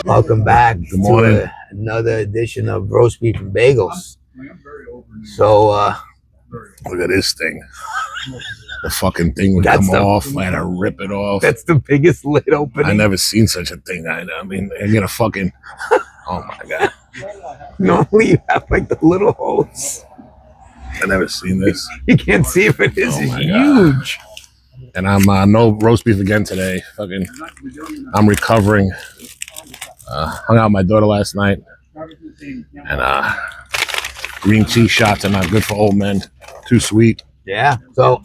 Welcome back Good morning. to another edition of Roast Beef and Bagels. So, Look at this thing. The fucking thing would come off. I had to rip it off. That's the biggest lid opening. I never seen such a thing. I mean, I get a fucking. Oh my god! Normally you have like the little holes. I never seen this. You can't see it, but this is huge. And I'm no roast beef again today. Fucking, I'm recovering. Hung out with my daughter last night, and green cheese shots are not good for old men. Too sweet. Yeah. So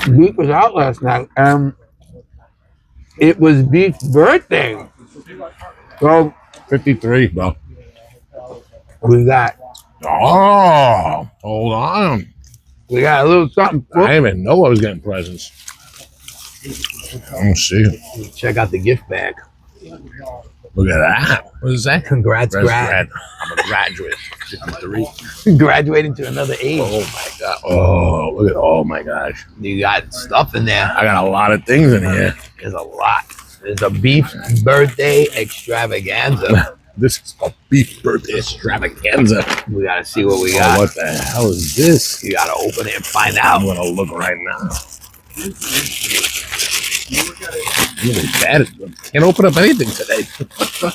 Beef was out last night, and it was Beef's birthday. So 53, bro. we got. Oh, hold on. We got a little something. I didn't even know I was getting presents. Let me see. Check out the gift bag. Look at that. What is that? Congrats, grad. I'm a graduate. 53. Graduating to another age. Oh my god. Oh, look at. Oh my gosh. You got stuff in there. I got a lot of things in here. There's a lot. There's a beef birthday extravaganza. This is a beef birthday extravaganza. We gotta see what we got. Oh, what the hell is this? You gotta open it and find out. I'm gonna look right now. Really bad. Can't open up anything today.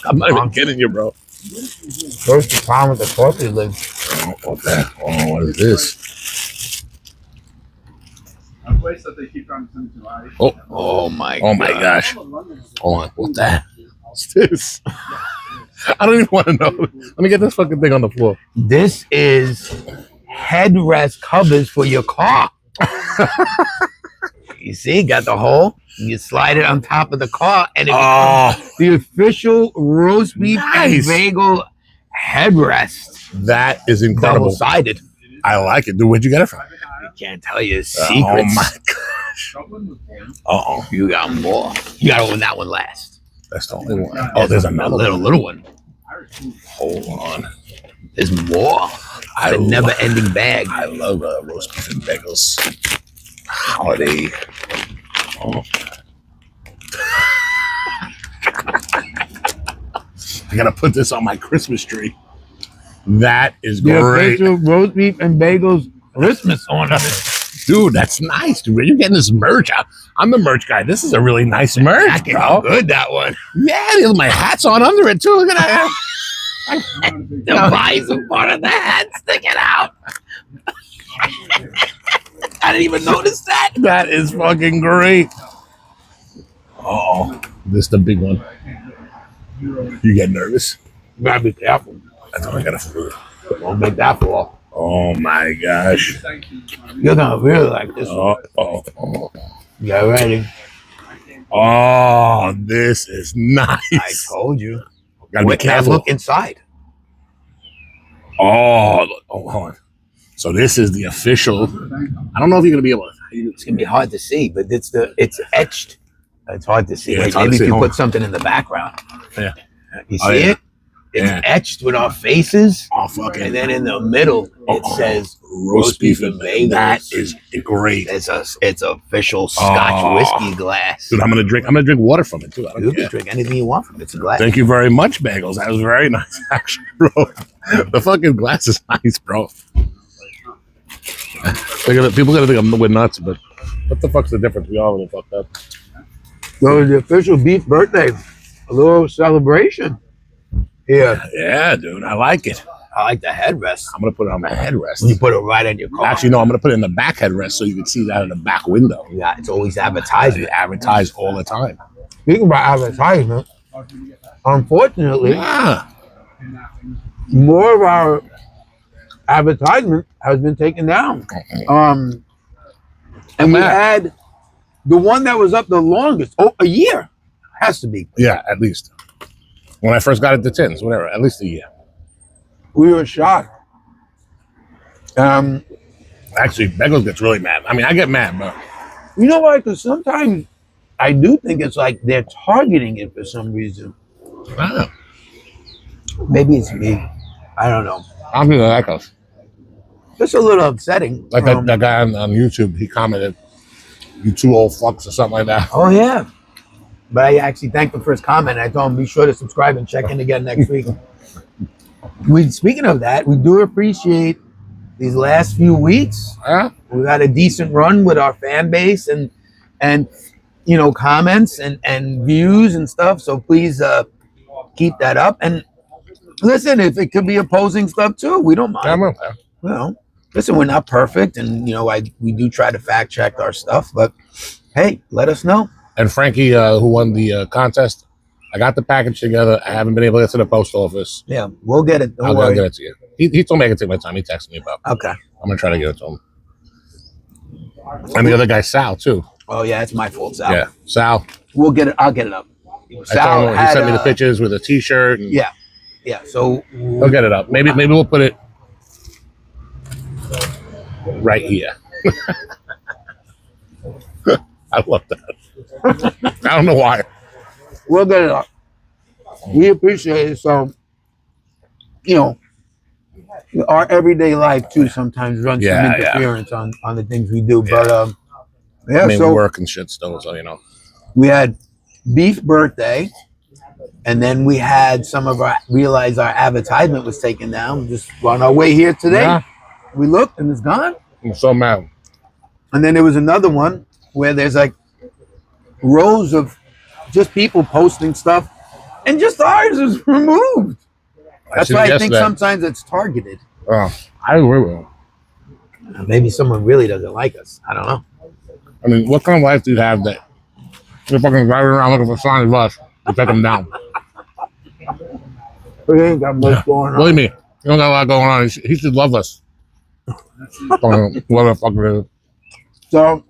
I'm not even kidding you, bro. First the problem with the coffee lid. Oh, what the? Oh, what is this? Oh my gosh. Hold on. What the hell is this? I don't even want to know. Let me get this fucking thing on the floor. This is headrest covers for your car. You see, got the hole. You slide it on top of the car, and it becomes the official roast beef and bagel headrest. That is incredible. Double-sided. I like it. Dude, where'd you get it from? I can't tell you secrets. Oh my gosh. Uh-oh. You got more. You got to open that one last. That's the only one. Oh, there's another little one. Hold on. There's more. A never-ending bag. I love roast beef and bagels. Holiday. Oh. I gotta put this on my Christmas tree. That is great. The official roast beef and bagels Christmas ornament. Dude, that's nice, dude. You're getting this merch out. I'm the merch guy. This is a really nice merch, bro. Good, that one. Yeah, my hat's on under it, too. Look at that. The visor part of the hat sticking out. I didn't even notice that. That is fucking great. Oh, this is the big one. You get nervous? You gotta be careful. That's what I gotta do. Don't make that fall. Oh my gosh. You're gonna really like this one. Get ready. Oh, this is nice. I told you. Gotta be careful. Look inside. Oh, hold on. So this is the official. I don't know if you're gonna be able to. It's gonna be hard to see, but it's etched. It's hard to see. Yeah, maybe if you put something in the background. Yeah. You see it? It's etched with our faces. Oh, fucking. And then in the middle, it says roast beef and bagels. That is great. It's official Scotch whiskey glass. Dude, I'm gonna drink water from it too. You can drink anything you want from it. It's a glass. Thank you very much, Bagels. That was very nice, actually, bro. The fucking glass is nice, bro. People gonna think we're nuts, but what the fuck's the difference? We all really fucked up. So the official beef birthday, a little celebration. Yeah, dude, I like it. I like the headrest. I'm gonna put it on my headrest. You put it right on your car. Actually, no, I'm gonna put it in the back headrest so you can see that in the back window. Yeah, it's always advertised. They advertise all the time. Speaking about advertisement, unfortunately, more of our advertisement has been taken down. And we had the one that was up the longest. A year has to be. Yeah, at least. When I first got it to tins, whatever, at least a year. We were shocked. Actually, Bagels gets really mad. I mean, I get mad, but you know why? Because sometimes I do think it's like they're targeting it for some reason. Wow. Maybe it's me. I don't know. I don't think they like us. It's a little upsetting. Like that guy on YouTube, he commented, You two old fucks or something like that. Oh, yeah. But I actually thanked him for his comment. I told him be sure to subscribe and check in again next week. Speaking of that, we do appreciate these last few weeks. Yeah. We've had a decent run with our fan base and comments and views and stuff. So please keep that up. And listen, if it could be opposing stuff too, we don't mind. Well, listen, we're not perfect, and we do try to fact check our stuff, but hey, let us know. And Frankie, who won the contest, I got the package together. I haven't been able to get to the post office. Yeah, we'll get it. I'll get it to you. He told me I could take my time. He texted me about it. Okay. I'm going to try to get it to him. And the other guy, Sal, too. Oh, yeah, it's my fault, Sal. Yeah, Sal. We'll get it. I'll get it up. Sal he sent me the pictures with a T-shirt. And yeah. So we'll get it up. Maybe we'll put it right here. I love that. I don't know why. We'll get it up. We appreciate it. So, our everyday life too sometimes runs some interference on the things we do. Yeah. But so work and shit still. So we had Beef birthday, and then we had realized our advertisement was taken down. Just on our way here today, we looked and it's gone. I'm so mad. And then there was another one where there's like rows of just people posting stuff, and just ours is removed. That's why I think sometimes it's targeted. Oh, I agree with you. Maybe someone really doesn't like us. I don't know. I mean, what kind of life do you have that you're fucking driving around looking for signs of us to take them down? We ain't got much going on. Believe me, you don't got a lot going on. He should love us. What the fuck it is. So,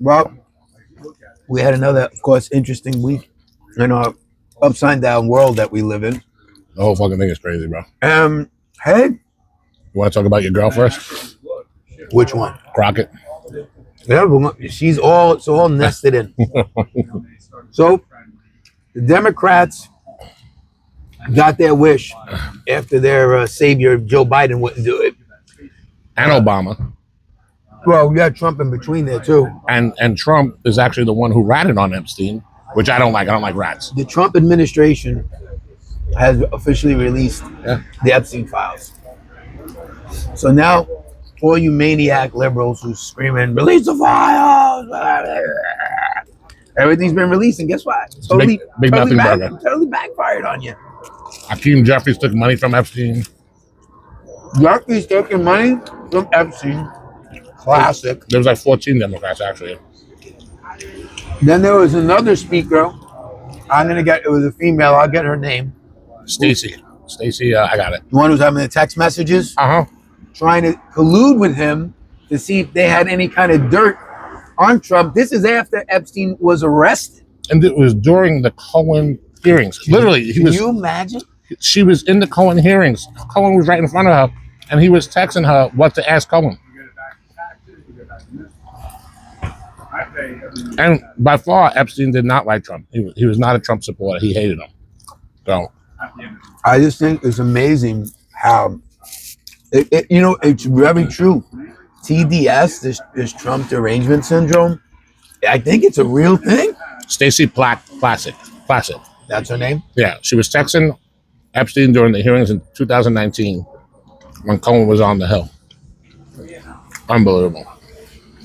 well, we had another, of course, interesting week in our upside down world that we live in. The whole fucking thing is crazy, bro. Hey. You want to talk about your girl first? Which one? Crockett. Yeah, it's all nested in. So, the Democrats got their wish after their savior, Joe Biden, wouldn't do it. And Obama. Well, you had Trump in between there, too. And Trump is actually the one who ratted on Epstein, which I don't like. I don't like rats. The Trump administration has officially released the Epstein files. So now, all you maniac liberals who's screaming, release the files! Everything's been released, and guess what? Big nothing burger. Totally backfired on you. Hakeem Jeffries took money from Epstein. Jeffries taking money from Epstein. Classic. There was like 14 Democrats, actually. Then there was another speaker. It was a female. I'll get her name. Stacey, I got it. The one who's having the text messages. Trying to collude with him to see if they had any kind of dirt on Trump. This is after Epstein was arrested. And it was during the Cohen hearings. Literally, Can you imagine? She was in the Cohen hearings. Cohen was right in front of her, and he was texting her what to ask Cohen. And by far, Epstein did not like Trump. He was not a Trump supporter. He hated him. So I just think it's amazing how it's very true. TDS, this Trump derangement syndrome, I think it's a real thing. Stacey Placid. That's her name? Yeah, she was texting Epstein during the hearings in 2019 when Cohen was on the Hill. Unbelievable.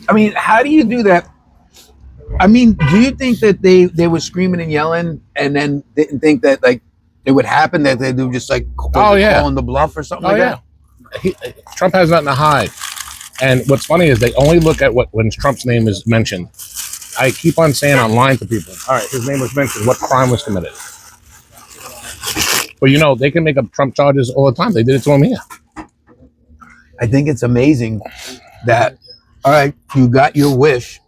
I mean, how do you do that? I mean, do you think that they were screaming and yelling and then didn't think that like it would happen, that they do just like calling the bluff or something that? Trump has nothing to hide. And what's funny is they only look at when Trump's name is mentioned. I keep on saying online to people, all right, his name was mentioned. What crime was committed? But they can make up Trump charges all the time. They did it to him here. I think it's amazing that, all right, you got your wish.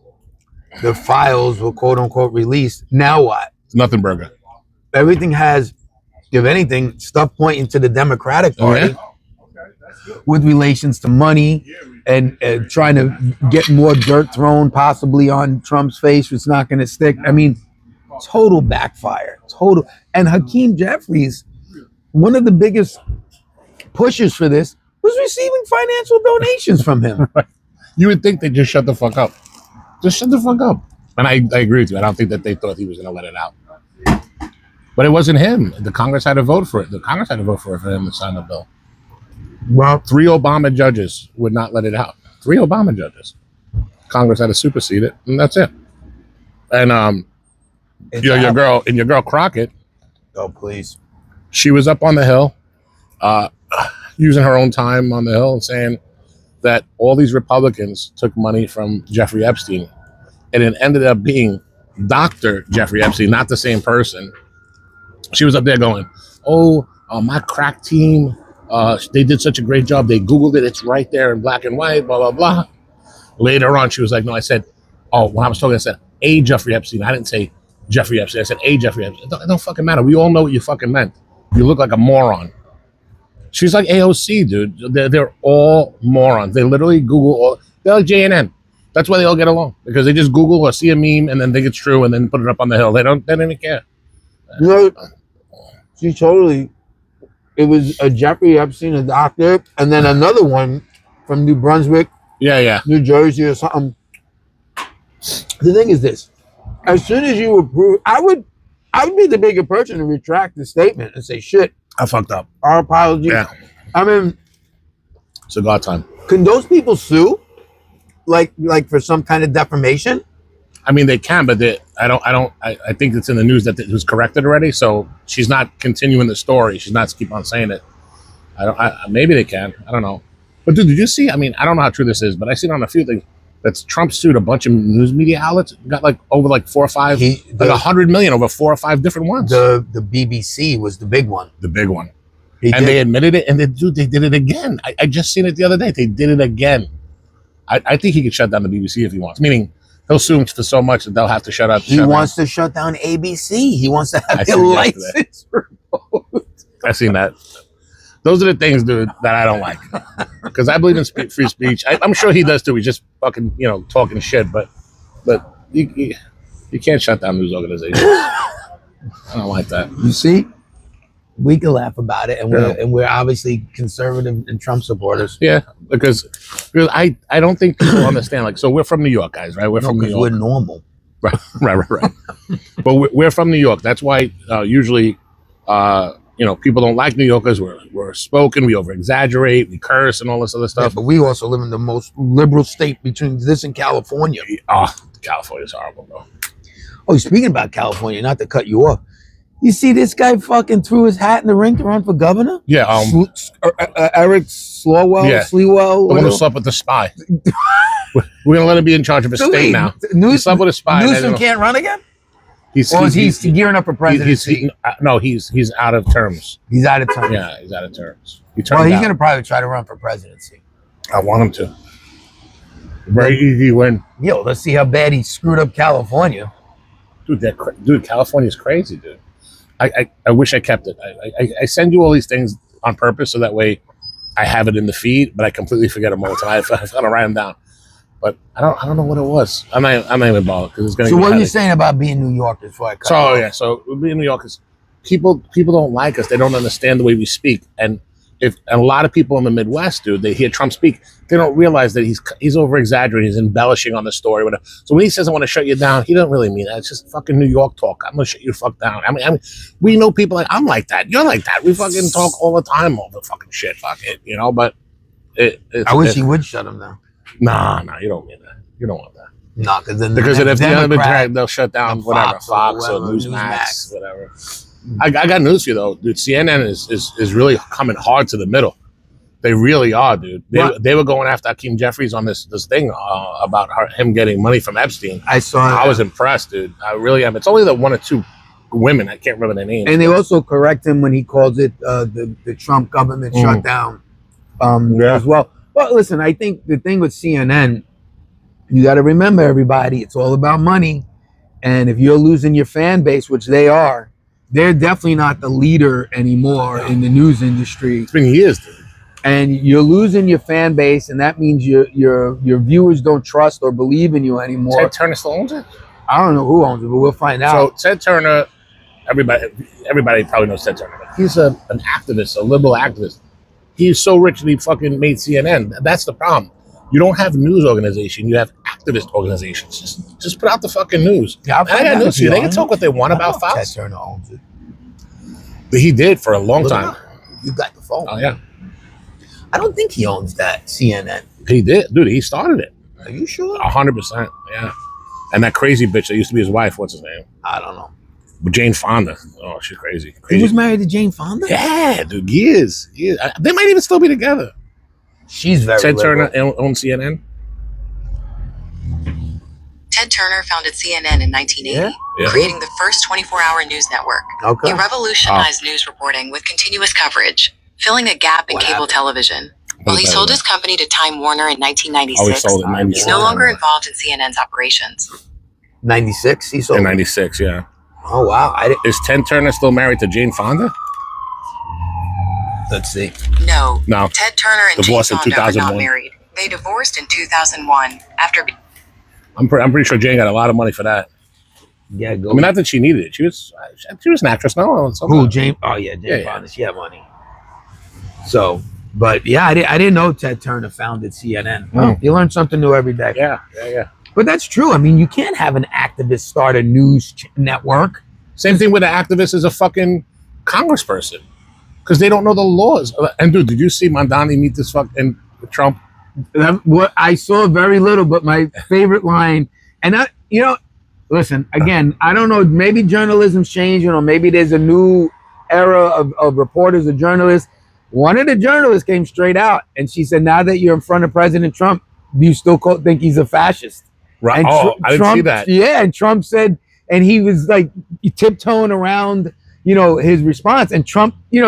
The files were quote unquote released. Now what? Nothing burger. Everything has, if anything, stuff pointing to the Democratic Party with relations to money and trying to get more dirt thrown possibly on Trump's face, which is not going to stick. I mean, total backfire. Total. And Hakeem Jeffries, one of the biggest pushers for this, was receiving financial donations from him. You would think they just shut the fuck up. Just shut the fuck up. And I agree with you. I don't think that they thought he was going to let it out. But it wasn't him. The Congress had to vote for it. The Congress had to vote for him to sign the bill. Well, 3 Obama judges would not let it out. 3 Obama judges. Congress had to supersede it, and that's it. And your girl Crockett. Oh, please. She was up on the Hill, using her own time on the Hill, and saying that all these Republicans took money from Jeffrey Epstein, and it ended up being Dr. Jeffrey Epstein, not the same person. She was up there going, my crack team, they did such a great job. They Googled it. It's right there in black and white, blah, blah, blah. Later on, she was like, no, I said, when I was talking, I said, a Jeffrey Epstein. I didn't say Jeffrey Epstein. I said, a Jeffrey Epstein. It don't fucking matter. We all know what you fucking meant. You look like a moron. She's like AOC, dude. They're all morons. They literally Google they're like JNN. That's why they all get along, because they just Google or see a meme and then think it's true and then put it up on the Hill. They don't even care. You know, it was a Jeffrey Epstein, a doctor, and then another one from New Brunswick, New Jersey or something. The thing is this: as soon as you approve, I would be the bigger person to retract the statement and say, "Shit, I fucked up. Our apology." Yeah. I mean, cigar time. Can those people sue, like for some kind of defamation? I mean, they can, but I think it's in the news that it was corrected already. So she's not continuing the story. She's not keep on saying it. Maybe they can. I don't know. But dude, did you see? I mean, I don't know how true this is, but I seen on a few things that Trump sued a bunch of news media outlets. Got like over like 4 or 5, like 100 million over 4 or 5 different ones. The BBC was the big one. The big one. They admitted it, and they did it again. I just seen it the other day. They did it again. I think he could shut down the BBC if he wants. Meaning, he'll sue him for so much that they'll have to shut up. He wants to shut down ABC. He wants to have their license revoked. I seen that. Those are the things, dude, that I don't like. Because I believe in free speech. I'm sure he does too. He's just fucking, talking shit. But you can't shut down news organizations. I don't like that. You see, we can laugh about it, and we're obviously conservative and Trump supporters. Yeah, because I don't think people understand. Like, so we're from New York, guys, right? We're from New York. We're normal. Right. But we're from New York. That's why usually, people don't like New Yorkers. We're spoken. We over exaggerate. We curse and all this other stuff. Yeah, but we also live in the most liberal state between this and California. California's horrible, bro. Oh, speaking about California, not to cut you off. You see this guy fucking threw his hat in the ring to run for governor? Yeah. Eric Slowell? Yeah. Sleewell? We're going to sleep with the spy. We're going to let him be in charge of a state now. He slept with a spy. Newsom can't run again? He's gearing up for presidency? He's out of terms. He's out of terms? Yeah, he's out of terms. He's going to probably try to run for presidency. I want him to. Very easy win. Yo, let's see how bad he screwed up California. Dude, California's crazy, dude. I wish I kept it. I send you all these things on purpose so that way I have it in the feed, but I completely forget them all the time. I gotta write them down. But I don't know what it was. I'm not even bothered because it's gonna. So what are you saying about being New Yorkers? So being New Yorkers, people don't like us. They don't understand the way we speak, and a lot of people in the Midwest, dude, they hear Trump speak, they don't realize that he's over exaggerating, he's embellishing on the story, whatever. So when he says I want to shut you down, he doesn't really mean that. It's just fucking New York talk. I'm gonna shut you the fuck down. I mean, we know people like I'm like that. You're like that. We fucking talk all the time over fucking shit. Fuck it, But I wish he would shut him down. Nah, you don't mean that. You don't want that. Nah, because if the other drag, they'll shut down whatever Fox or Newsmax, whatever. I got news for you though, dude. CNN is really coming hard to the middle. They really are, dude. They were going after Hakeem Jeffries on this thing about him getting money from Epstein. I saw. I was impressed, dude. I really am. It's only the 1 or 2 women. I can't remember their names. And they also correct him when he calls it the Trump government shutdown as well. But listen, I think the thing with CNN, you got to remember, everybody, it's all about money. And if you're losing your fan base, which they are, they're definitely not the leader anymore in the news industry. It's been years, dude. And you're losing your fan base, and that means your viewers don't trust or believe in you anymore. Ted Turner still owns it? I don't know who owns it, but we'll find out. So Ted Turner, everybody probably knows Ted Turner. He's an activist, a liberal activist. He's so rich that he fucking made CNN. That's the problem. You don't have a news organization. You have activist organizations. Just put out the fucking news. Yeah, I got news for you. They can talk what they want about Ted Fox. Turner owns it. But he did for a long time. You got the phone. Oh yeah. I don't think he owns that CNN. He did, dude. He started it. Are you sure? 100%. Yeah. And that crazy bitch that used to be his wife. What's his name? I don't know. Jane Fonda. Oh, she's crazy. He was married to Jane Fonda? Yeah, dude. Years. They might even still be together. She's very Ted liberal. Turner owns CNN. Ted Turner founded CNN in 1980, Yeah. creating the first 24-hour news network. Okay. He revolutionized news reporting with continuous coverage, filling a gap in cable television. While he sold his company to Time Warner in 1996, sold it in 96. he's no longer involved in CNN's operations. 96? He sold In it. 96, yeah. Oh, wow. Is Ted Turner still married to Jane Fonda? Let's see. No. No. Ted Turner and Jane Divorced in Fonda are 2001. not married. They divorced in 2001 after... I'm pretty sure Jane got a lot of money for that. Yeah, go. I mean, not that she needed it. She was an actress. No, Who, Jane? Oh, yeah, Jane Fonda. She had money. So, but yeah, I didn't know Ted Turner founded CNN. Oh, you learn something new every day. Yeah. But that's true. I mean, you can't have an activist start a news network. Same thing with an activist as a fucking congressperson, because they don't know the laws. And dude, did you see Mamdani meet this fucking Trump? What I saw very little, but my favorite line, and listen, again, I don't know, maybe journalism's changing, or maybe there's a new era of reporters or journalists. One of the journalists came straight out and she said, now that you're in front of President Trump, do you still think he's a fascist? Right. And I didn't see that. Yeah, and Trump said, and he was like tiptoeing around, his response. And Trump, he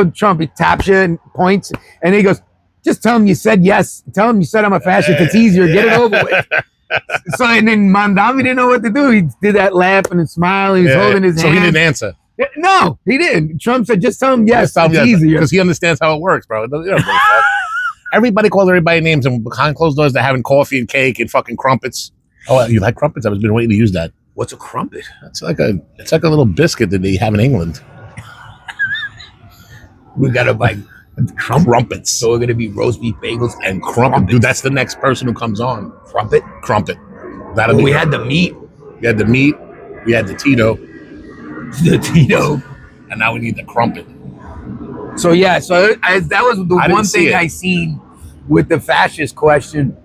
taps you and points, and he goes, just tell him you said yes. Tell him you said I'm a fascist. It's easier. Get it over with. So, and then Mamdani didn't know what to do. He did that laughing and smiling. He was holding his hand. So he didn't answer. No, he didn't. Trump said, just tell him yes. It's easier. Because he understands how it works, bro. Everybody calls everybody names, and behind closed doors, they're having coffee and cake and fucking crumpets. Oh, you like crumpets? I've been waiting to use that. What's a crumpet? It's like a little biscuit that they have in England. We gotta buy crumpets. So we're gonna be roast beef bagels and crumpet. Dude, that's the next person who comes on. Crumpet. That'll be. We had the meat. We had the meat. We had the Tito. And now we need the crumpet. So yeah, that was the one thing I seen with the fascist question.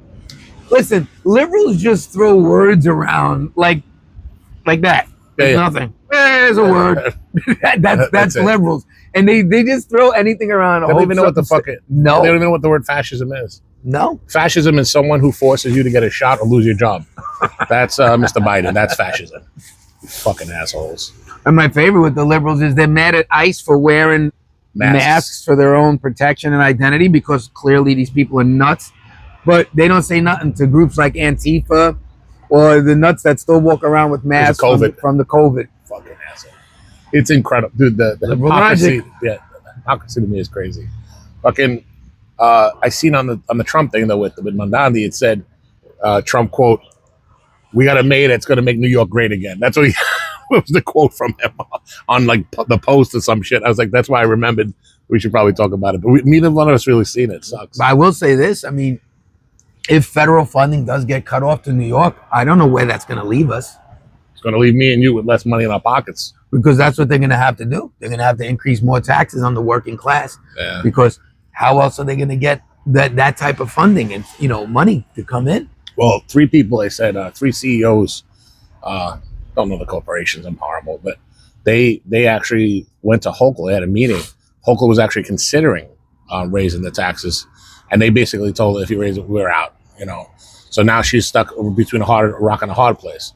Listen, liberals just throw words around like that. There's nothing. There's a word. that's liberals. And they just throw anything around. They don't even know what the fuck it. No. They don't even know what the word fascism is. No. Fascism is someone who forces you to get a shot or lose your job. That's Mr. Biden. That's fascism. You fucking assholes. And my favorite with the liberals is they're mad at ICE for wearing masks for their own protection and identity, because clearly these people are nuts. But they don't say nothing to groups like Antifa or the nuts that still walk around with masks from the COVID. Fucking asshole. It's incredible. Dude, the hypocrisy. Yeah, the hypocrisy to me is crazy. Fucking I seen on the Trump thing though with Mamdani, it said Trump quote, "We got a mayor that's gonna make New York great again." That's what he it was the quote from him on like the post or some shit. I was like, that's why I remembered we should probably talk about it. But neither one of us really seen it. It sucks. But I will say this, I mean, if federal funding does get cut off to New York, I don't know where that's going to leave us. It's going to leave me and you with less money in our pockets. Because that's what they're going to have to do. They're going to have to increase more taxes on the working class. Yeah. Because how else are they going to get that type of funding and money to come in? Well, 3 people, they said, 3 CEOs, don't know the corporations, I'm horrible, but they actually went to Hochul. They had a meeting. Hochul was actually considering raising the taxes, and they basically told her, if you raise it, we're out. So now she's stuck between a rock and a hard place.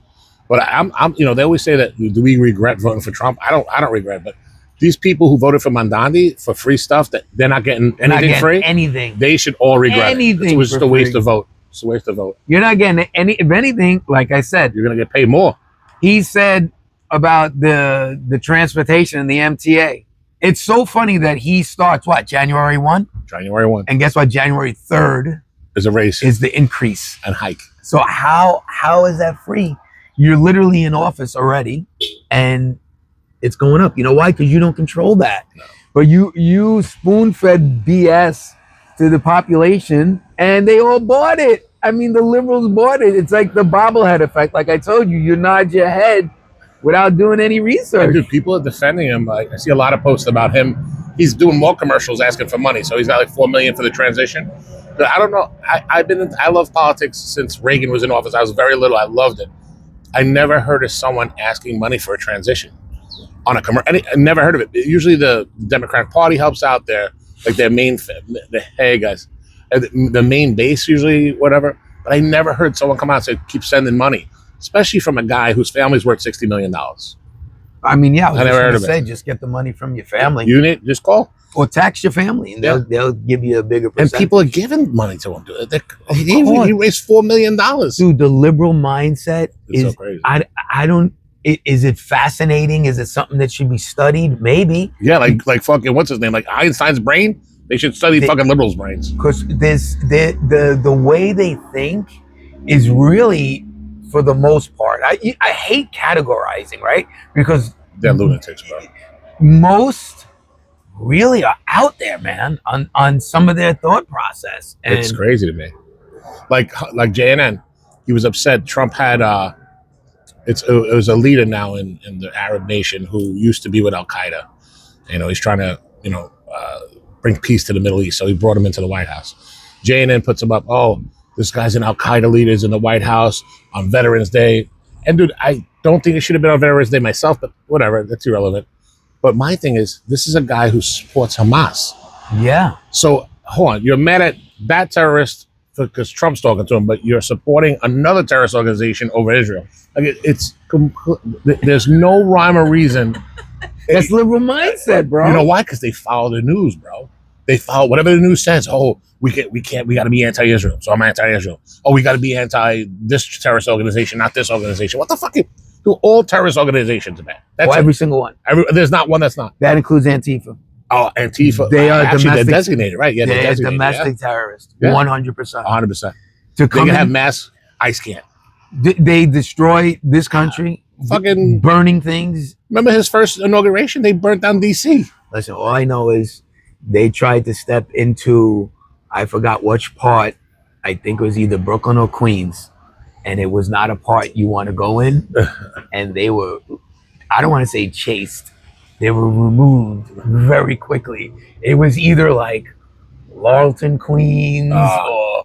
But I'm they always say that, do we regret voting for Trump? I don't regret, but these people who voted for Mamdani for free stuff, that they're not getting anything free. Anything. They should all regret anything. It was just a waste of vote. It's a waste of vote. You're not getting if anything, like I said, you're gonna get paid more. He said about the transportation and the MTA. It's so funny that he starts January 1? January 1. And guess what? January 3rd is a raise. Is the increase and hike. So how is that free? You're literally in office already, and it's going up. You know why? Because you don't control that. No. But you spoon-fed BS to the population, and they all bought it. I mean, the liberals bought it. It's like the bobblehead effect. Like I told you, you nod your head without doing any research. And dude, people are defending him. Like I see a lot of posts about him. He's doing more commercials asking for money. So he's got like $4 million for the transition. But I don't know. I love politics since Reagan was in office. I was very little. I loved it. I never heard of someone asking money for a transition on a commercial. I never heard of it. Usually the Democratic Party helps out their main, hey guys, the main base usually, whatever. But I never heard someone come out and say, keep sending money, especially from a guy whose family's worth $60 million. I mean, yeah, I never heard of it. Just get the money from your family. You need just call or tax your family, and they'll give you a bigger percentage. And people are giving money to him. He raised $4 million. Dude, the liberal mindset is so crazy. I don't. Is it fascinating? Is it something that should be studied? Maybe. Yeah, like fucking what's his name? Like Einstein's brain. They should study fucking liberals' brains. Because the way they think is really, for the most part, I hate categorizing, right? Because they're lunatics, bro. Most really are out there, man, on some of their thought process. And it's crazy to me. Like JNN, he was upset. Trump had it was a leader now in the Arab nation who used to be with Al Qaeda. You know, he's trying to bring peace to the Middle East, so he brought him into the White House. JNN puts him up. Oh, this guy's an Al Qaeda leader in the White House on Veterans Day. And dude, I don't think it should have been on Veterans Day myself, but whatever, that's irrelevant. But my thing is, this is a guy who supports Hamas. Yeah. So hold on, you're mad at that terrorist because Trump's talking to him, but you're supporting another terrorist organization over Israel. Like there's no rhyme or reason. That's liberal mindset, bro. You know why? Because they follow the news, bro. They follow whatever the news says. Oh, we got to be anti-Israel, so I'm anti-Israel. Oh, we got to be anti this terrorist organization, not this organization. What the fuck? Do all terrorist organizations are bad? That's every single one. There's not one that's not. That includes Antifa. Oh, Antifa. They are actually domestic, they're designated, right? Yeah, they're domestic terrorists. 100%. 100%. They can have mass ice can. They destroy this country. Fucking burning things. Remember his first inauguration? They burnt down DC. Listen, all I know is they tried to step into, I forgot which part. I think it was either Brooklyn or Queens, and it was not a part you want to go in. And they were, I don't want to say chased, they were removed very quickly. It was either like Laurelton, Queens, or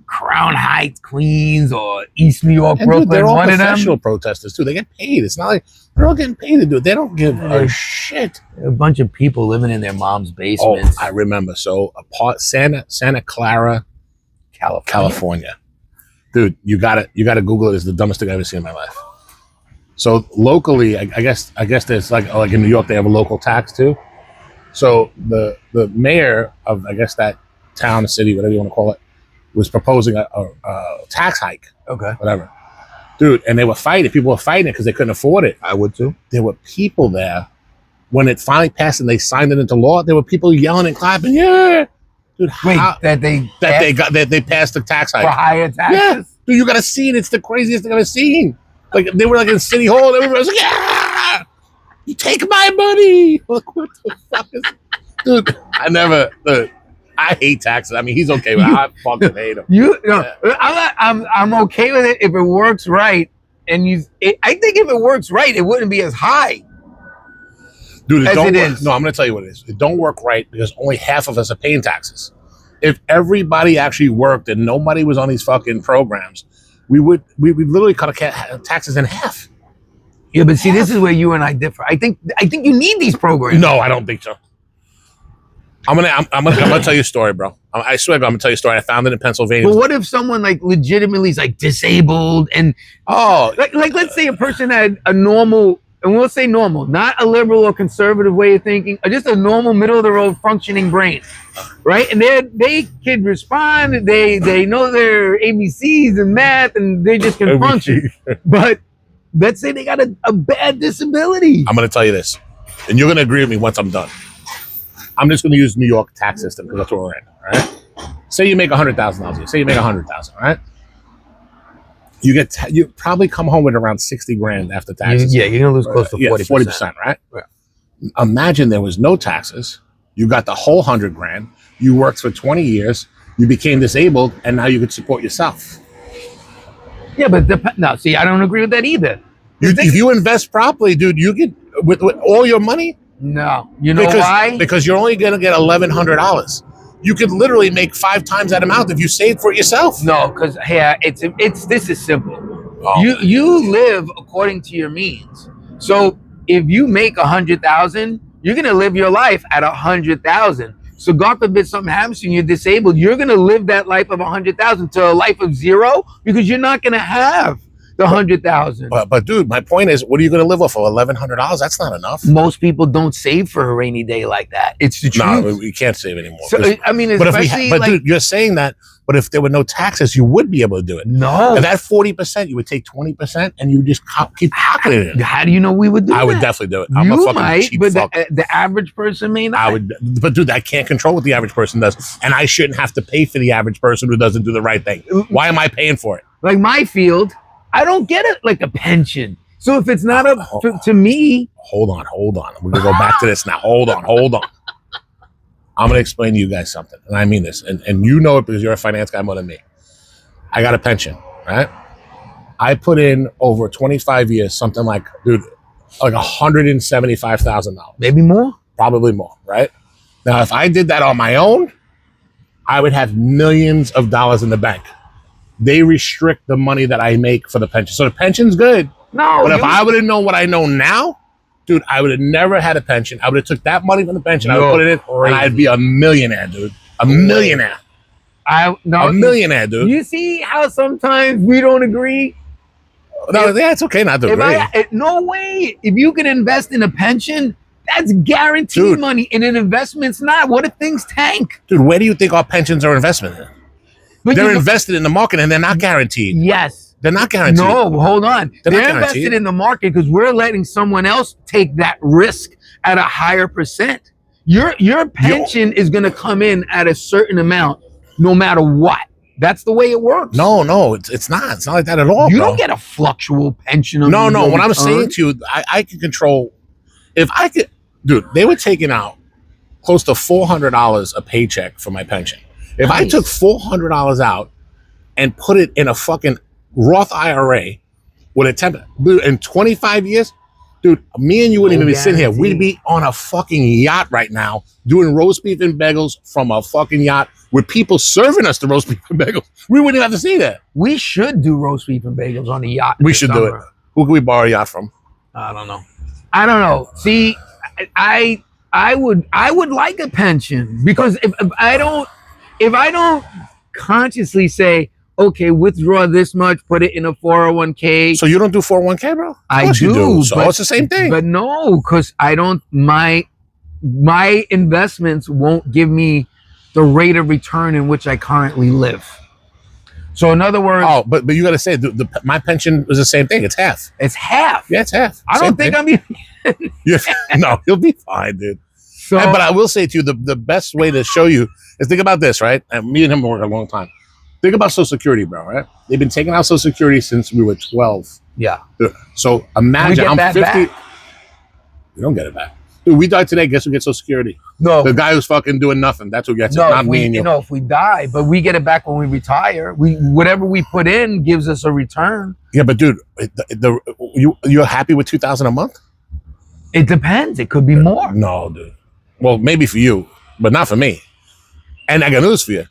Crown Heights, Queens, or East New York, Brooklyn. Dude, they're all one professional protesters too. They get paid. It's not like they're all getting paid to do it. They don't give a shit. A bunch of people living in their mom's basements. Oh, I remember. So Santa Clara, California. Dude, you gotta Google it. It's the dumbest thing I've ever seen in my life. So locally, I guess there's like in New York they have a local tax too. So the mayor of I guess that town, city, whatever you want to call it, was proposing a tax hike. Okay. Whatever. Dude, and they were fighting. People were fighting it because they couldn't afford it. I would too. There were people there. When it finally passed and they signed it into law, there were people yelling and clapping. Yeah. Dude, wait, that they passed the tax hike. For higher taxes? Yeah. Dude, you gotta see it. It's the craziest thing I've ever seen. Like they were like in City Hall and everybody was like, yeah! You take my money. Like, what the fuck is dude, I hate taxes. I mean, he's okay with it. I fucking hate him. I'm okay with it if it works right. And I think if it works right, it wouldn't be as high. Dude, No, I'm going to tell you what it is. It don't work right because only half of us are paying taxes. If everybody actually worked and nobody was on these fucking programs, we would literally cut taxes in half. Yeah, but see, this is where you and I differ. I think you need these programs. No, I don't think so. I'm gonna tell you a story, bro. I swear, I'm gonna tell you a story. I found it in Pennsylvania. But what if someone like legitimately is like disabled and like let's say a person had a normal, and we'll say normal, not a liberal or conservative way of thinking, or just a normal middle of the road functioning brain, right? And they can respond. They know their ABCs and math, and they just can function. But let's say they got a bad disability. I'm gonna tell you this, and you're gonna agree with me once I'm done. I'm just going to use New York tax system because that's where we're in. All right. Say you make $100,000 a year. Say you make $100,000. All right. You probably come home with around 60 grand after taxes. Yeah, you're going to lose close to 40%. 40%, right? Yeah. Imagine there was no taxes. You got the whole 100 grand. You worked for 20 years. You became disabled, and now you could support yourself. Yeah, but no, see, I don't agree with that either. If you invest properly, dude, you get with all your money. No, you know why? Because you're only gonna get $1,100. You could literally make 5 times that amount if you saved for it yourself. No, because it's this is simple. Oh. You live according to your means. So if you make 100,000, you're gonna live your life at 100,000. So God forbid something happens to you, you're disabled, you're gonna live that life of 100,000 to a life of 0 because you're not gonna have the 100,000. But dude, my point is, what are you going to live off of? $1,100? That's not enough. Most people don't save for a rainy day like that. It's the truth. No, we can't save anymore. So, I mean, but dude, you're saying that. But if there were no taxes, you would be able to do it. No, and that 40%, you would take 20%, and you would just keep pocketing it. How do you know we would do that? I would definitely do it. I'm a fucking cheap fuck. The average person may not. I would, but dude, I can't control what the average person does, and I shouldn't have to pay for the average person who doesn't do the right thing. Why am I paying for it? Like my field, I don't get it like a pension. So if it's not up to me. Hold on. We're going to go back to this now. Hold on. I'm going to explain to you guys something. And I mean this. And you know it because you're a finance guy more than me. I got a pension, right? I put in over 25 years, something like, dude, like $175,000. Maybe more? Probably more, right? Now, if I did that on my own, I would have millions of dollars in the bank. They restrict the money that I make for the pension. So the pension's good. No. But if I would have known what I know now, dude, I would have never had a pension. I would have took that money from the pension. I would put it in, and I'd be a millionaire, dude. A millionaire. A millionaire, dude. You see how sometimes we don't agree? No, it's okay not to agree. No way. If you can invest in a pension, that's guaranteed money. And an investment's not. What if things tank? Dude, where do you think our pensions are invested in? But they're invested in the market, and they're not guaranteed. Yes. They're not guaranteed. No, hold on. They're invested in the market because we're letting someone else take that risk at a higher percent. Your pension is going to come in at a certain amount no matter what. That's the way it works. No, it's not. It's not like that at all, You don't get a fluctual pension. No. What I'm saying to you, I can control. If I could, dude, they were taking out close to $400 a paycheck for my pension. If I took $400 out and put it in a fucking Roth IRA with a 10, dude, in 25 years, dude, me and you wouldn't even be sitting here. We'd be on a fucking yacht right now doing roast beef and bagels from a fucking yacht with people serving us the roast beef and bagels. We wouldn't even have to see that. We should do roast beef and bagels on the yacht. We should do it. Who can we borrow a yacht from? I don't know. See, I would like a pension because if I don't consciously say, okay, withdraw this much, put it in a 401k. So you don't do 401k, bro? I do. You do. So it's the same thing. But no, because I don't. My investments won't give me the rate of return in which I currently live. So in other words, but you got to say my pension is the same thing. It's half. It's half. Yeah, it's half. I don't think I'm even. No, you'll be fine, dude. So, but I will say to you, the best way to show you is think about this, right? And me and him work a long time. Think about Social Security, bro, right? They've been taking out Social Security since we were 12. Yeah. So imagine I'm 50. Back. We don't get it back. Dude, we die today, guess who gets Social Security? No. The guy who's fucking doing nothing. That's who gets it, not me and you. No, if we die, but we get it back when we retire. Whatever we put in gives us a return. Yeah, but dude, you're happy with $2,000 a month? It depends. It could be more. No, dude. Well, maybe for you, but not for me. And I got news for you.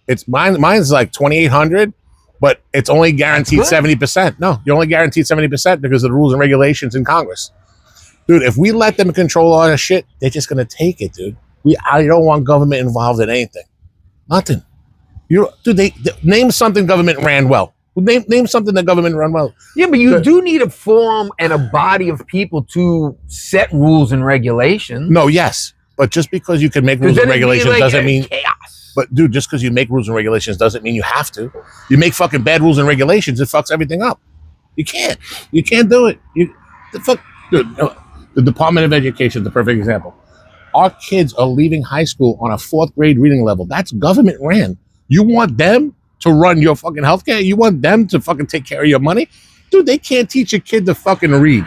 It's mine's like $2,800, but it's only guaranteed 70%. No, you're only guaranteed 70% because of the rules and regulations in Congress. Dude, if we let them control all that shit, they're just gonna take it, dude. I don't want government involved in anything. Nothing. They name something government ran well. Name something that government run well. Yeah, but you do need a forum and a body of people to set rules and regulations. No, yes. But just because you can make rules and regulations doesn't mean chaos. But dude, just because you make rules and regulations doesn't mean you have to. You make fucking bad rules and regulations, it fucks everything up. You can't do it. Dude, the Department of Education is the perfect example. Our kids are leaving high school on a 4th grade reading level. That's government ran. You want them to run your fucking healthcare? You want them to fucking take care of your money? Dude, they can't teach a kid to fucking read.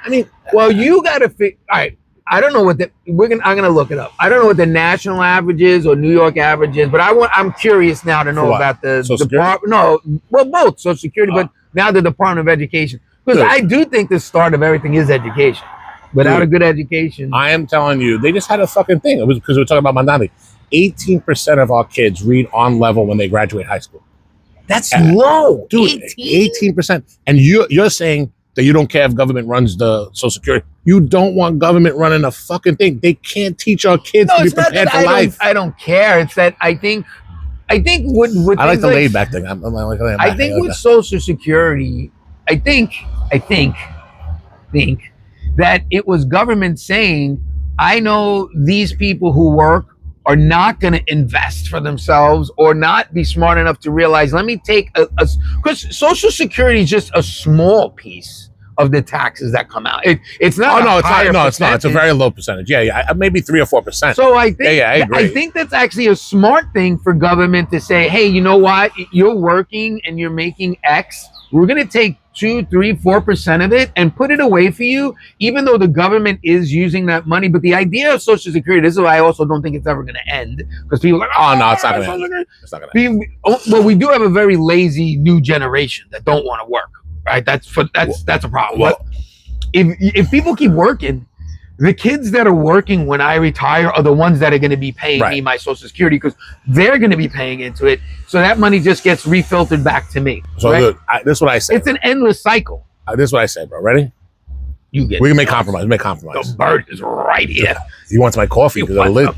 I mean, well, you gotta all right. I don't know what I'm gonna look it up. I don't know what the national average is or New York average is, but I'm curious now to know about the department. No, well, both Social Security, but now the Department of Education, because I do think the start of everything is education. Without a good education, I am telling you, they just had a fucking thing. It was because we were talking about Mamdani. 18% of our kids read on level when they graduate high school. That's low, dude. 18%, and you're saying that you don't care if government runs the Social Security. You don't want government running a fucking thing. They can't teach our kids to be prepared for life. I don't care. It's that I think with I like the laid back thing. I think with Social Security, I think that it was government saying, I know these people who work are not going to invest for themselves or not be smart enough to realize, let me take because Social Security is just a small piece of the taxes that come out. It's not. Oh no, it's not. It's a very low percentage. Yeah, maybe 3 or 4%. So I think, I agree. I think that's actually a smart thing for government to say, hey, you know what? You're working and you're making X. We're going to take 2, 3, 4% of it and put it away for you, even though the government is using that money. But the idea of Social Security, this is why I also don't think it's ever going to end, because people are like, oh no, it's not going to end. It's not going to end. Well, we do have a very lazy new generation that don't want to work, right? That's a problem. Well, if people keep working, the kids that are working when I retire are the ones that are going to be paying me my Social Security, because they're going to be paying into it. So that money just gets refiltered back to me. So look, this is what I say. It's an endless cycle. This is what I say, bro. Ready? We can make compromise. Make compromise. The bird is right here. You want my coffee because I live.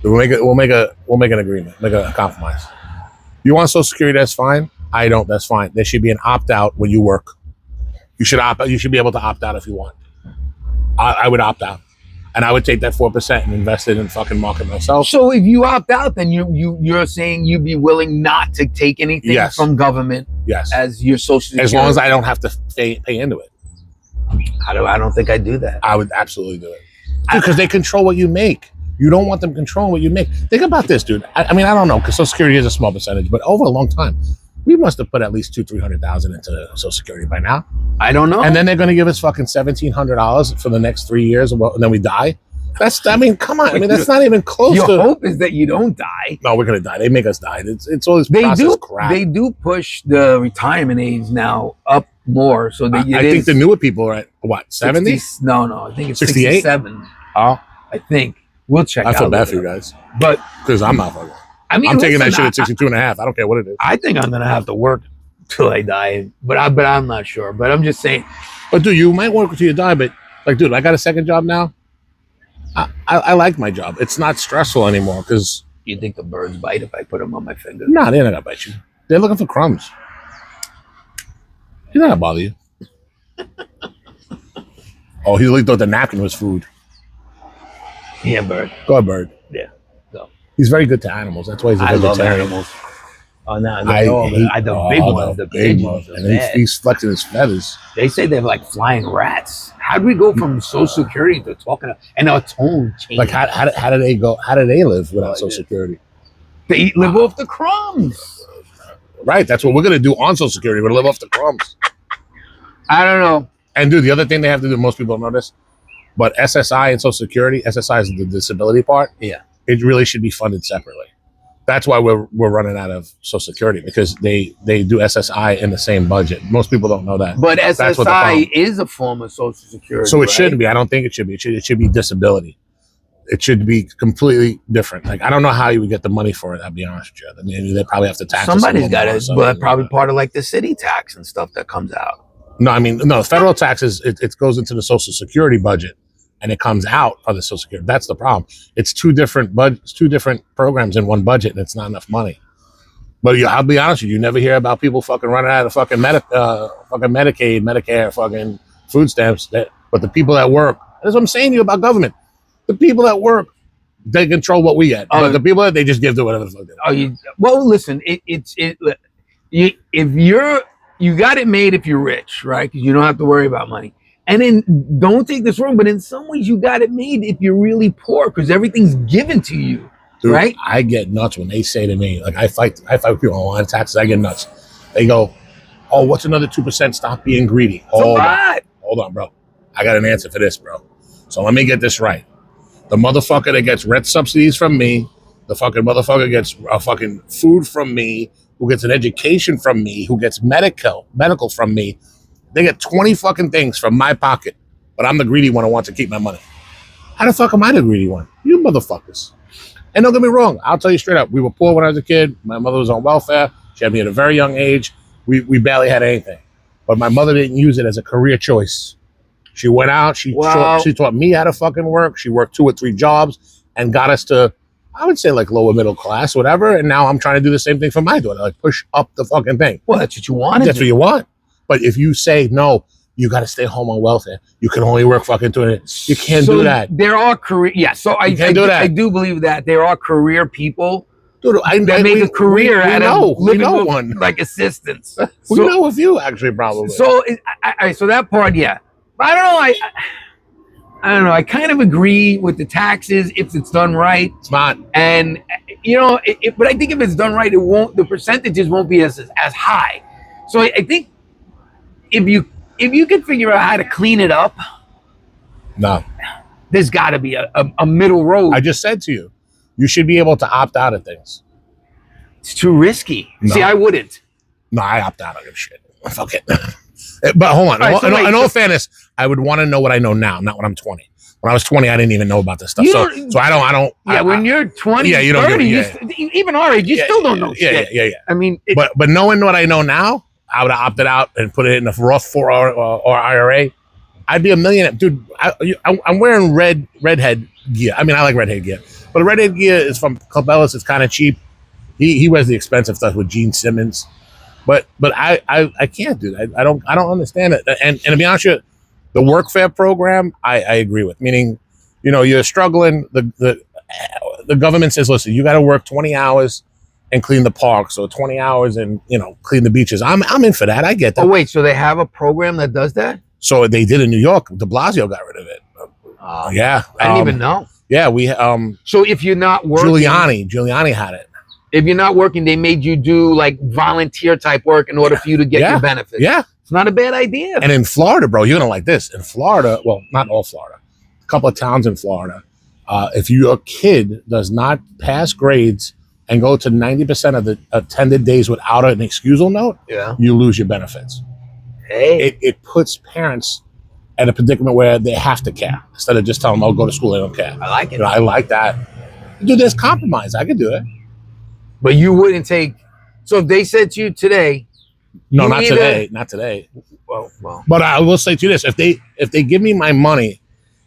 We'll make an agreement. Make a compromise. You want Social Security? That's fine. I don't. That's fine. There should be an opt out when you work. You should opt out. You should be able to opt out if you want. I would opt out, and I would take that 4% and invest it in fucking market myself. So if you opt out, then you're saying you'd be willing not to take anything from government, as your Social Security, as long as I don't have to pay into it. I don't think I'd do that. I would absolutely do it, because they control what you make. You don't want them controlling what you make. Think about this, dude. I mean, I don't know, because Social Security is a small percentage, but over a long time, we must have put at least $200,000-300,000 into Social Security by now. I don't know. And then they're going to give us fucking $1,700 for the next 3 years, and then we die. I mean, come on. I mean, that's not even close. Your hope is that you don't die. No, we're going to die. They make us die. It's all this process crap. They do push the retirement age now up more. So I think the newer people are at what, 70? No, I think it's 68? 67. Oh, I think. We'll check. I feel bad for you guys, but because I'm not fucking. I mean, I'm taking that shit at 62 and a half. I don't care what it is. I think I'm gonna have to work till I die, but I'm not sure. But I'm just saying. But dude, you might work until you die. But like, dude, I got a second job now. I like my job. It's not stressful anymore because. You think the birds bite if I put them on my finger? No, they're not gonna bite you. They're looking for crumbs. He's not gonna bother you. Oh, he really thought the napkin was food. Yeah, bird. Go ahead, bird. Yeah. So. He's very good to animals. That's why he's a vegetarian. I love animals. Oh no, the big ones, the big ones. And he's flexing his feathers. They say they're like flying rats. How do we go from Social Security to talking and our tone change? Like how do they go? How do they live without Social Security? They live off the crumbs. Right. That's what we're gonna do on Social Security. We're gonna live off the crumbs. I don't know. And dude, the other thing they have to do, most people don't know this, but SSI and Social Security, SSI is the disability part. Yeah. It really should be funded separately. That's why we're running out of Social Security, because they do SSI in the same budget. Most people don't know that. But SSI is a form of Social Security. So it shouldn't be. I don't think it should be. It should be disability. It should be completely different. Like, I don't know how you would get the money for it, I'll be honest with you. I mean, they probably have to tax. Somebody's got it, but probably part of like the city tax and stuff that comes out. No, I mean, no, federal taxes, it goes into the Social Security budget. And it comes out of the Social Security. That's the problem. It's two different programs in one budget, and it's not enough money. But I'll be honest with you, you never hear about people fucking running out of fucking Medicaid, Medicare, fucking food stamps. But the people that work, that's what I'm saying to you about government. The people that work, they control what we get. But the people that they just give to whatever the fuck they do. Well, listen, if you got it made if you're rich, right? Because you don't have to worry about money. And then, don't take this wrong, but in some ways you got it made if you're really poor, because everything's given to you, dude, right? I get nuts when they say to me, like, I fight people on taxes. I get nuts. They go, "Oh, what's another 2%? Stop being greedy." Hold on, bro. I got an answer for this, bro. So let me get this right. The motherfucker that gets rent subsidies from me, the fucking motherfucker gets fucking food from me, who gets an education from me, who gets medical from me. They get 20 fucking things from my pocket, but I'm the greedy one who wants to keep my money. How the fuck am I the greedy one? You motherfuckers. And don't get me wrong, I'll tell you straight up. We were poor when I was a kid. My mother was on welfare. She had me at a very young age. We barely had anything. But my mother didn't use it as a career choice. She went out. She taught me how to fucking work. She worked 2 or 3 jobs and got us to, I would say, like lower middle class, whatever. And now I'm trying to do the same thing for my daughter, like push up the fucking thing. Well, that's what you want. That's what you want. But if you say, no, you got to stay home on welfare, you can only work fucking 2 minutes. You can't do that. There are career, yeah. So I do believe that there are career people. Dude, that make a career out of living know one. Like assistants. We know a few actually, probably. So, so that part, yeah. But I don't know. I don't know. I kind of agree with the taxes if it's done right. Smart. And you know, but I think if it's done right, it won't. The percentages won't be as high. So I think if you can figure out how to clean it up, no, there's got to be a middle road. I just said to you, you should be able to opt out of things. It's too risky. No. See, I wouldn't. No, I opt out of shit. Fuck it. But hold on. Right, in all fairness, I would want to know what I know now, not when I'm 20. When I was 20, I didn't even know about this stuff. So I don't. Yeah, when you're 20, yeah, you don't 30, even our age, you yeah, still don't know shit. Yeah. I mean, but knowing what I know now, I would have opted out and put it in a Roth 4 or IRA. I'd be a millionaire, dude. I'm wearing redhead gear. I mean, I like redhead gear, but redhead gear is from Cabela's. It's kind of cheap. He wears the expensive stuff with Gene Simmons, but I can't do that. I don't understand it. And to be honest with you, the workfare program I agree with. Meaning, you know, you're struggling. The government says, listen, you got to work 20 hours and clean the parks, or 20 hours and, you know, clean the beaches. I'm in for that. I get that. Oh wait, so they have a program that does that? So they did in New York. De Blasio got rid of it. Yeah, I didn't even know. Yeah, we. So if you're not working, Giuliani had it. If you're not working, they made you do like volunteer type work in order for you to get your benefits. Yeah, it's not a bad idea. And in Florida, bro, you're gonna like this. In Florida, well, not all Florida, a couple of towns in Florida. If your kid does not pass grades and go to 90% of the attended days without an excusal note, you lose your benefits. Hey, it puts parents at a predicament where they have to care instead of just telling them, "Oh, go to school, they don't care." I like it. You know, I like that. Dude, there's compromise. I could do it. But you wouldn't take. So if they said to you today, no, not today. Well. But I will say to you this: if they give me my money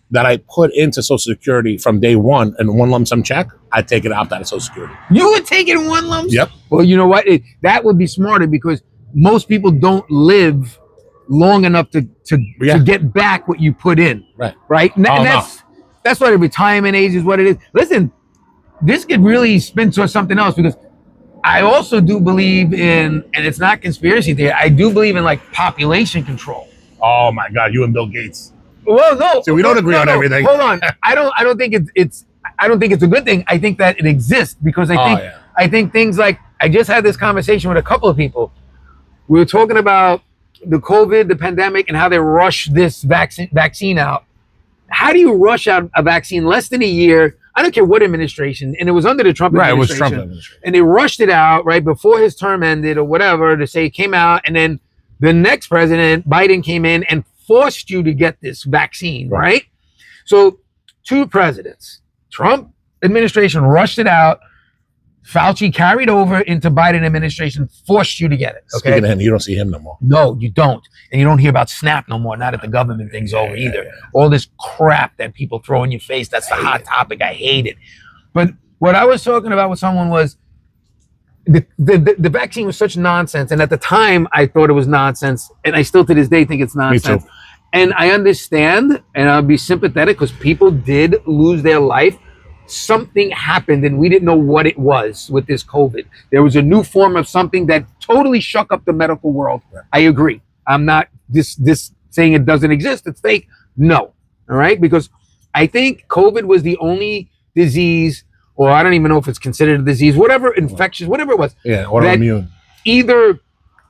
that I put into Social Security from day one in one lump sum check, I'd take it out of Social Security. You would take it in one lump sum? Yep. Well, you know what? That would be smarter because most people don't live long enough to get back what you put in. Right. And that's why the retirement age is what it is. Listen, this could really spin towards something else because I also do believe in, and it's not conspiracy theory, I do believe in like population control. Oh my God, you and Bill Gates. Well, no. So we don't agree on everything. Hold on. I don't think it's a good thing. I think that it exists because I think things like, I just had this conversation with a couple of people. We were talking about the COVID, the pandemic, and how they rushed this vaccine out. How do you rush out a vaccine less than a year? I don't care what administration, and it was under the Trump administration. Right, it was Trump administration. And they rushed it out right before his term ended or whatever to say it came out, and then the next president, Biden, came in and forced you to get this vaccine, right? So 2 presidents, Trump administration rushed it out. Fauci carried over into Biden administration, forced you to get it. Okay? Speaking of him, you don't see him no more. No, you don't. And you don't hear about SNAP no more, now that the government thing's over either. All this crap that people throw in your face, that's the hot topic. I hate it. But what I was talking about with someone was the vaccine was such nonsense. And at the time, I thought it was nonsense. And I still to this day think it's nonsense. Me too. And I understand, and I'll be sympathetic because people did lose their life. Something happened and we didn't know what it was with this COVID. There was a new form of something that totally shook up the medical world. I agree. I'm not this saying it doesn't exist. It's fake. No. All right. Because I think COVID was the only disease, or I don't even know if it's considered a disease, whatever, infectious, whatever it was. Yeah. Autoimmune. Either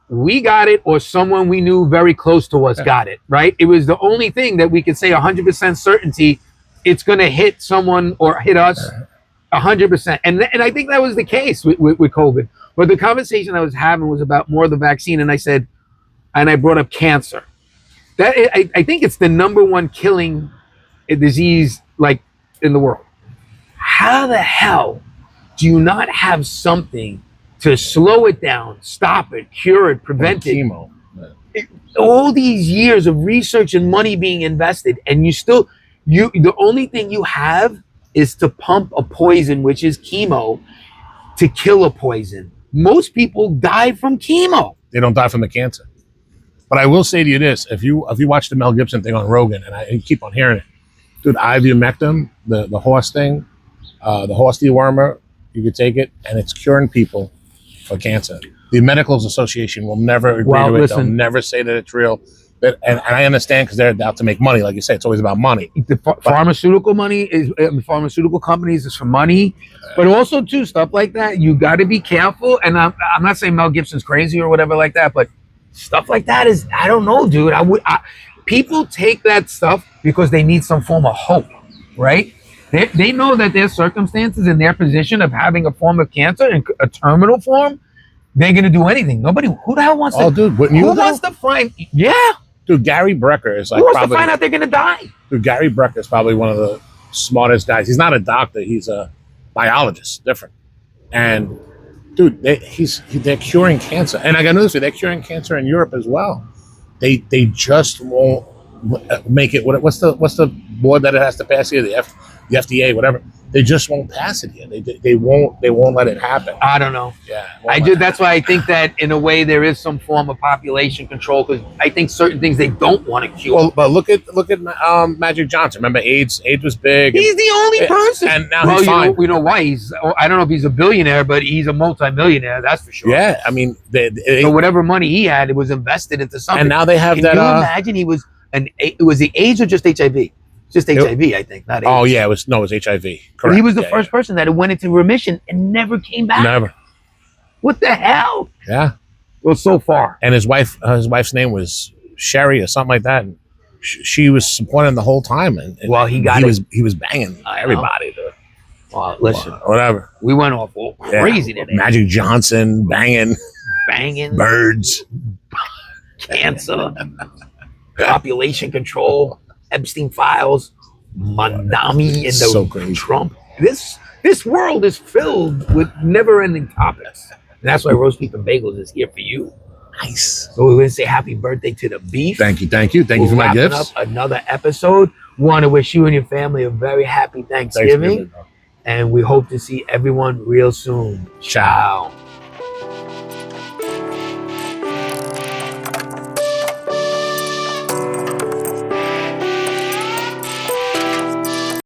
we got it or someone we knew very close to us got it, right? It was the only thing that we could say 100% certainty it's going to hit someone or hit us 100%. And I think that was the case with COVID. But the conversation I was having was about more of the vaccine. And I said, and I brought up cancer. That I think it's the #1 killing disease like in the world. How the hell do you not have something to slow it down, stop it, cure it, prevent it? Chemo. All these years of research and money being invested, and the only thing you have is to pump a poison, which is chemo, to kill a poison. Most people die from chemo. They don't die from the cancer. But I will say to you this: if you watch the Mel Gibson thing on Rogan, and I keep on hearing it, dude, ivermectin, the horse thing, the horse dewormer, you could take it, and it's curing people for cancer. The Medical Association will never agree to it. They'll never say that it's real. And I understand because they're out to make money. Like you say, it's always about money. The pharmaceutical companies is for money, but also too stuff like that. You got to be careful. And I'm not saying Mel Gibson's crazy or whatever like that, but stuff like that is, I don't know, dude. People take that stuff because they need some form of hope, right? They know that their circumstances and their position of having a form of cancer, in a terminal form, they're gonna do anything. Who the hell wants to? Oh, dude, wouldn't you? Who wants to find? Yeah, dude, Gary Brecker is like. Who wants to find out they're gonna die? Dude, Gary Brecker is probably one of the smartest guys. He's not a doctor; he's a biologist, different. And dude, they're curing cancer. And I got news for you: they're curing cancer in Europe as well. They just won't make it. What's the board that it has to pass here? The FDA, whatever. They just won't pass it here. They won't let it happen. I don't know. Yeah, that's why I think that in a way there is some form of population control, because I think certain things they don't want to cure. Well, but look at Magic Johnson. Remember AIDS? AIDS was big. He's the only person. And now he's fine. We know why. I don't know if he's a billionaire, but he's a multi-millionaire. That's for sure. Yeah, I mean, so whatever money he had, it was invested into something. And now they have Can you imagine it was the AIDS or just HIV? Just HIV, I think, not AIDS. Oh yeah, it was HIV. Correct. But he was the first person that went into remission and never came back. Never. What the hell? Yeah. Well, so far. And his wife's name was Sherry or something like that. And she was supporting him the whole time. And well, he was banging everybody. Dude. Well, listen, whatever. We went off all crazy today. Magic Johnson banging, birds, cancer, population control. Epstein files, Mamdani, and Trump. This world is filled with never-ending topics, and that's why Roast Beef and Bagels is here for you. Nice. So we're going to say happy birthday to the beef. Thank you for my gifts. Up another episode. Want to wish you and your family a very happy Thanksgiving, and we hope to see everyone real soon. Ciao.